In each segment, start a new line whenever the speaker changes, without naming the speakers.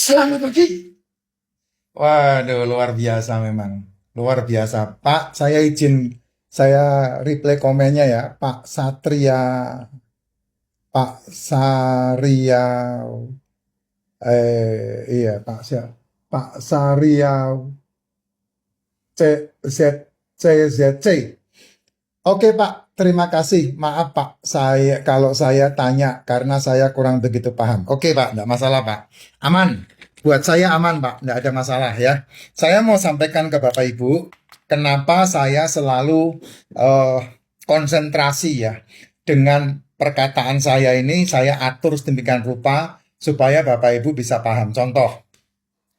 Selamat pagi. Waduh, luar biasa memang. Luar biasa. Pak, saya izin, saya reply komennya ya. Pak Satria, Pak Saria, iya Pak Pak Saria C Z C Z C. Oke Pak, terima kasih. Maaf Pak, saya kalau saya tanya karena saya kurang begitu paham. Oke Pak, enggak masalah Pak. Aman. Buat saya aman Pak, enggak ada masalah ya. Saya mau sampaikan ke Bapak Ibu, kenapa saya selalu eh, konsentrasi ya dengan perkataan saya ini, saya atur sedemikian rupa supaya Bapak Ibu bisa paham. Contoh,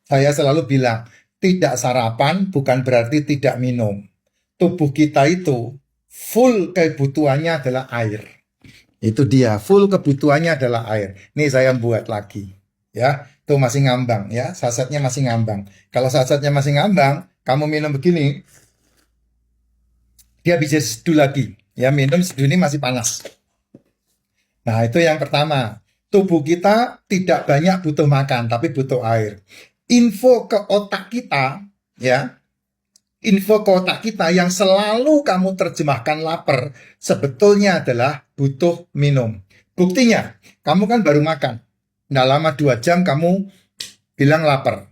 saya selalu bilang, tidak sarapan bukan berarti tidak minum. Tubuh kita itu full kebutuhannya adalah air. Itu dia, full kebutuhannya adalah air. Nih saya buat lagi. Ya, tuh masih ngambang ya, sasetnya masih ngambang. Kalau sasetnya masih ngambang, kamu minum begini, dia bisa seduh lagi. Ya, minum seduh ini masih panas. Nah, itu yang pertama. Tubuh kita tidak banyak butuh makan, tapi butuh air. Info ke otak kita, ya, info ke otak kita yang selalu kamu terjemahkan lapar, sebetulnya adalah butuh minum. Buktinya, kamu kan baru makan. Nggak lama 2 jam kamu bilang lapar.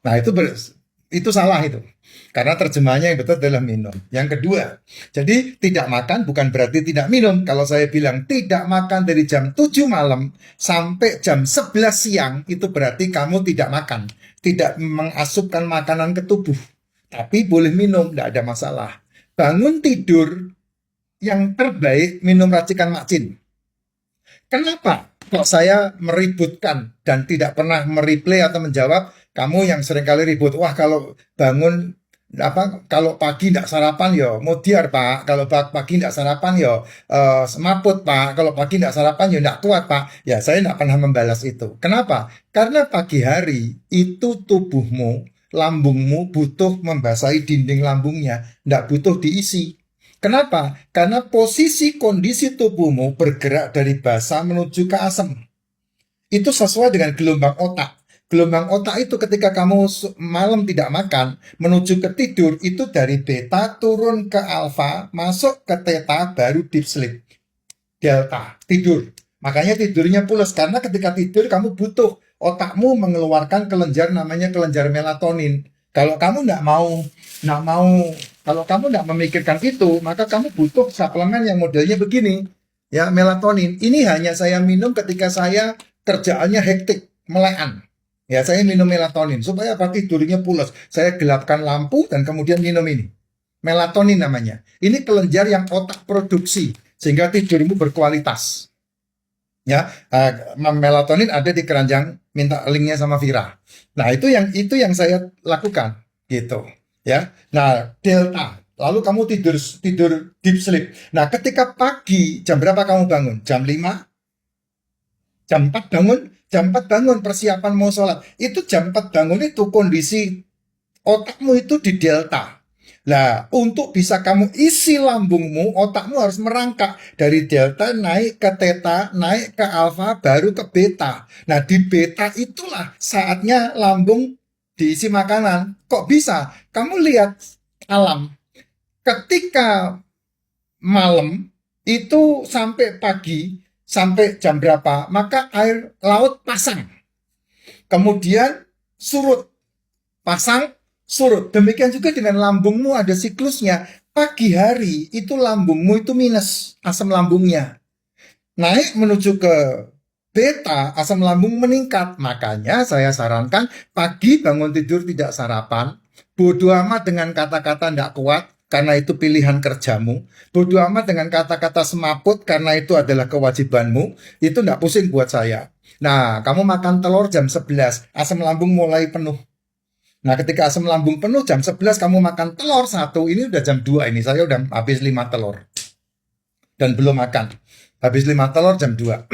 Nah, itu salah itu. Karena terjemahannya yang betul adalah minum. Yang kedua, jadi tidak makan bukan berarti tidak minum. Kalau saya bilang tidak makan dari jam 7 malam sampai jam 11 siang, itu berarti kamu tidak makan. Tidak mengasupkan makanan ke tubuh. Tapi boleh minum, tidak ada masalah. Bangun tidur, yang terbaik minum racikan macin. Kenapa kok saya meributkan dan tidak pernah mereplay atau menjawab kamu yang seringkali ribut? Wah, kalau bangun kalau pagi tidak sarapan yo modiar Pak, kalau pagi tidak sarapan yo semaput Pak, kalau pagi tidak sarapan yo tidak kuat Pak. Ya saya tidak pernah membalas itu. Kenapa? Karena pagi hari itu tubuhmu, lambungmu butuh membasahi dinding lambungnya, tidak butuh diisi. Kenapa? Karena posisi kondisi tubuhmu bergerak dari basah menuju ke asam. Itu sesuai dengan gelombang otak. Gelombang otak itu ketika kamu malam tidak makan, menuju ke tidur, itu dari beta turun ke alfa, masuk ke theta, baru deep sleep. Delta, tidur. Makanya tidurnya pulas, karena ketika tidur kamu butuh otakmu mengeluarkan kelenjar namanya kelenjar melatonin. Kalau kamu kalau kamu tidak memikirkan itu, maka kamu butuh suplemen yang modelnya begini, ya melatonin. Ini hanya saya minum ketika saya kerjaannya hektik, melekan. Ya saya minum melatonin supaya apa tidurnya pulas. Saya gelapkan lampu dan kemudian minum ini. Melatonin namanya. Ini kelenjar yang otak produksi sehingga tidurmu berkualitas. Ya, melatonin ada di keranjang, minta linknya sama Vira. Nah, itu yang saya lakukan gitu, ya. Nah, delta. Lalu kamu tidur deep sleep. Nah, ketika pagi jam berapa kamu bangun? Jam 5? Jam 4 bangun? Jam 4 bangun persiapan mau sholat. Itu jam 4 bangun itu kondisi otakmu itu di delta. Nah, untuk bisa kamu isi lambungmu, otakmu harus merangkak dari delta naik ke theta, naik ke alfa, baru ke beta. Nah, di beta itulah saatnya lambung diisi makanan. Kok bisa? Kamu lihat alam. Ketika malam itu sampai pagi, sampai jam berapa, maka air laut pasang. Kemudian surut, pasang, surut. Demikian juga dengan lambungmu ada siklusnya. Pagi hari itu lambungmu itu minus asam lambungnya. Naik menuju ke beta, asam lambung meningkat. Makanya saya sarankan pagi bangun tidur tidak sarapan. Bodoh amat dengan kata-kata tidak kuat, karena itu pilihan kerjamu. Bodoh amat dengan kata-kata semaput, karena itu adalah kewajibanmu. Itu tidak pusing buat saya. Nah, kamu makan telur jam 11, asam lambung mulai penuh. Nah, ketika asam lambung penuh jam 11 kamu makan telur 1, ini udah jam 2 ini. Saya udah habis 5 telur. Dan belum makan. Habis 5 telur jam 2.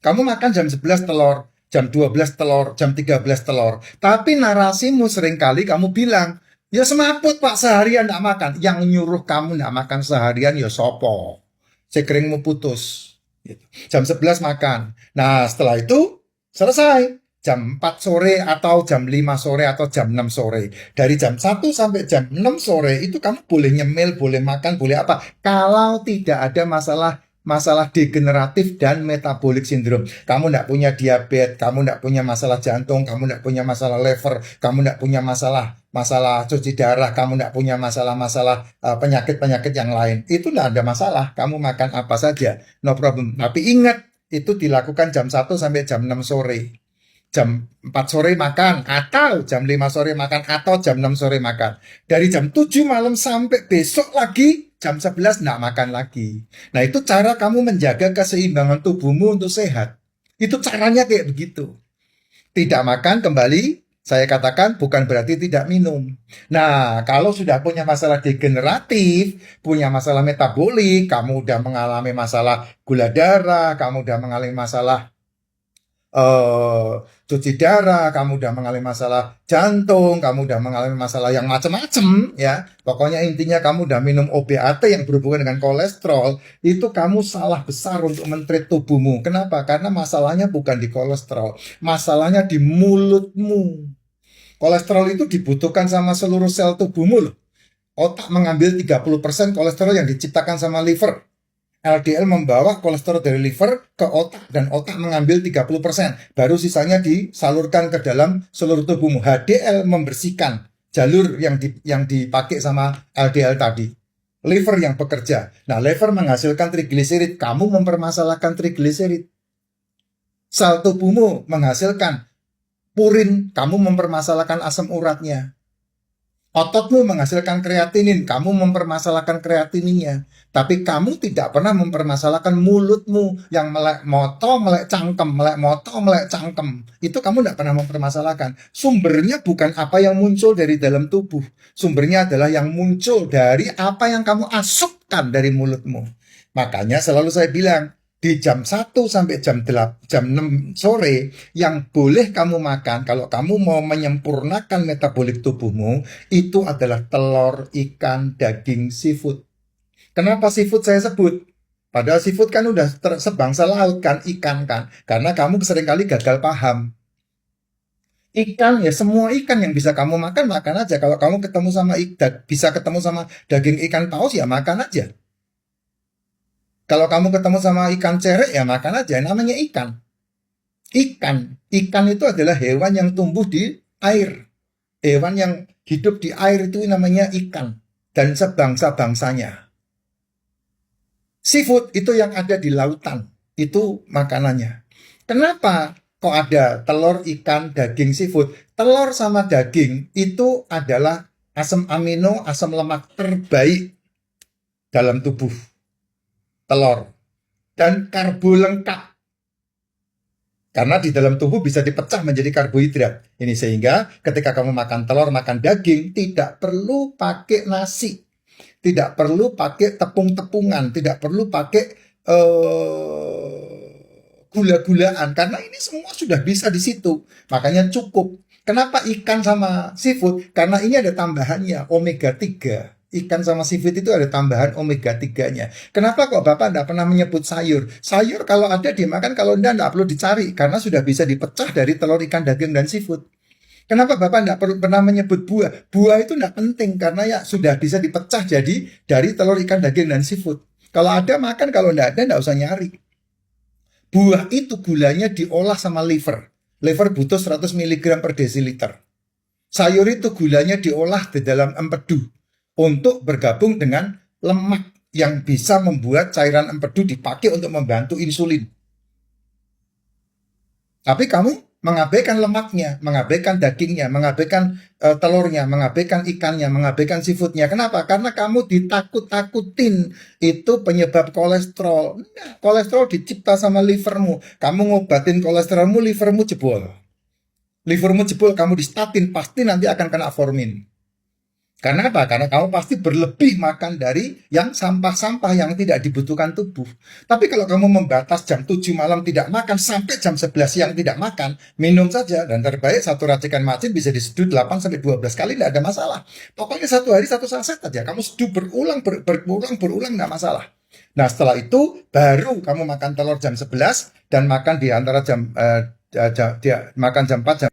Kamu makan jam 11 telur, jam 12 telur, jam 13 telur. Tapi narasimu seringkali kamu bilang, ya semaput Pak seharian gak makan. Yang nyuruh kamu gak makan seharian ya sopo. Sekeringmu putus. Jam 11 makan. Nah, setelah itu selesai. jam 4 sore atau jam 5 sore atau jam 6 sore. Dari jam 1 sampai jam 6 sore itu kamu boleh nyemil, boleh makan, boleh apa. Kalau tidak ada masalah degeneratif dan metabolic syndrome. Kamu tidak punya diabetes, kamu tidak punya masalah jantung, kamu tidak punya masalah liver, kamu tidak punya masalah cuci darah, kamu tidak punya masalah penyakit-penyakit yang lain. Itu tidak ada masalah. Kamu makan apa saja, no problem. Tapi ingat, itu dilakukan jam 1 sampai jam 6 sore. Jam 4 sore makan, atau jam 5 sore makan, atau jam 6 sore makan. Dari jam 7 malam sampai besok lagi, jam 11 enggak makan lagi. Nah, itu cara kamu menjaga keseimbangan tubuhmu untuk sehat. Itu caranya kayak begitu. Tidak makan kembali, saya katakan bukan berarti tidak minum. Nah, kalau sudah punya masalah degeneratif, punya masalah metabolik, kamu udah mengalami masalah gula darah, kamu udah mengalami masalah eh cuci darah, kamu udah mengalami masalah jantung, kamu udah mengalami masalah yang macam-macam ya. Pokoknya intinya kamu udah minum obat yang berhubungan dengan kolesterol, itu kamu salah besar untuk men-treat tubuhmu. Kenapa? Karena masalahnya bukan di kolesterol, masalahnya di mulutmu. Kolesterol itu dibutuhkan sama seluruh sel tubuhmu loh. Otak mengambil 30% kolesterol yang diciptakan sama liver. LDL membawa kolesterol dari liver ke otak dan otak mengambil 30%. Baru sisanya disalurkan ke dalam seluruh tubuhmu. HDL membersihkan jalur yang dipakai sama LDL tadi. Liver yang bekerja. Nah, liver menghasilkan trigliserid. Kamu mempermasalahkan trigliserid. Sel tubuhmu menghasilkan purin. Kamu mempermasalahkan asam uratnya. Ototmu menghasilkan kreatinin, kamu mempermasalahkan kreatininnya. Tapi kamu tidak pernah mempermasalahkan mulutmu yang melek moto, melek cangkem, melek moto, melek cangkem. Itu kamu tidak pernah mempermasalahkan. Sumbernya bukan apa yang muncul dari dalam tubuh. Sumbernya adalah yang muncul dari apa yang kamu asupkan dari mulutmu. Makanya selalu saya bilang, di jam 1 sampai jam 6 sore yang boleh kamu makan kalau kamu mau menyempurnakan metabolik tubuhmu itu adalah telur, ikan, daging, seafood. Kenapa seafood saya sebut? Padahal seafood kan udah sebangsa laut kan, ikan kan. Karena kamu seringkali gagal paham. Ikan ya semua ikan yang bisa kamu makan, makan aja. Kalau kamu bisa ketemu sama daging ikan paus ya makan aja. Kalau kamu ketemu sama ikan cerek ya makan aja, namanya ikan. Ikan itu adalah hewan yang tumbuh di air. Hewan yang hidup di air itu namanya ikan. Dan sebangsa-bangsanya. Seafood itu yang ada di lautan. Itu makanannya. Kenapa kok ada telur, ikan, daging, seafood? Telur sama daging itu adalah asam amino, asam lemak terbaik dalam tubuh. Telur dan karbo lengkap karena di dalam tubuh bisa dipecah menjadi karbohidrat. Ini sehingga ketika kamu makan telur, makan daging, tidak perlu pakai nasi, tidak perlu pakai tepung-tepungan, tidak perlu pakai gula-gulaan karena ini semua sudah bisa di situ. Makanya cukup. Kenapa ikan sama seafood? Karena ini ada tambahannya omega 3. Ikan sama seafood itu ada tambahan omega 3-nya. Kenapa kok Bapak tidak pernah menyebut sayur? Sayur kalau ada dimakan, kalau tidak perlu dicari. Karena sudah bisa dipecah dari telur, ikan, daging, dan seafood. Kenapa Bapak tidak pernah menyebut buah? Buah itu tidak penting karena ya sudah bisa dipecah jadi dari telur, ikan, daging, dan seafood. Kalau ada makan, kalau tidak ada tidak usah nyari. Buah itu gulanya diolah sama liver. Liver butuh 100 mg per desiliter. Sayur itu gulanya diolah di dalam empedu untuk bergabung dengan lemak yang bisa membuat cairan empedu dipakai untuk membantu insulin. Tapi kamu mengabaikan lemaknya, mengabaikan dagingnya, mengabaikan telurnya, mengabaikan ikannya, mengabaikan seafoodnya. Kenapa? Karena kamu ditakut-takutin itu penyebab kolesterol. Nah, kolesterol dicipta sama livermu. Kamu ngobatin kolesterolmu, livermu jebol. Livermu jebol, kamu di statin, pasti nanti akan kena formin. Karena apa? Karena kamu pasti berlebih makan dari yang sampah-sampah yang tidak dibutuhkan tubuh. Tapi kalau kamu membatas jam 7 malam tidak makan sampai jam 11 siang tidak makan, minum saja. Dan terbaik satu racikan macin bisa diseduh 8-12 kali, tidak ada masalah. Pokoknya satu hari satu saset saja. Kamu seduh berulang, tidak masalah. Nah setelah itu baru kamu makan telur jam 11 dan makan di antara jam dia makan jam 4 jam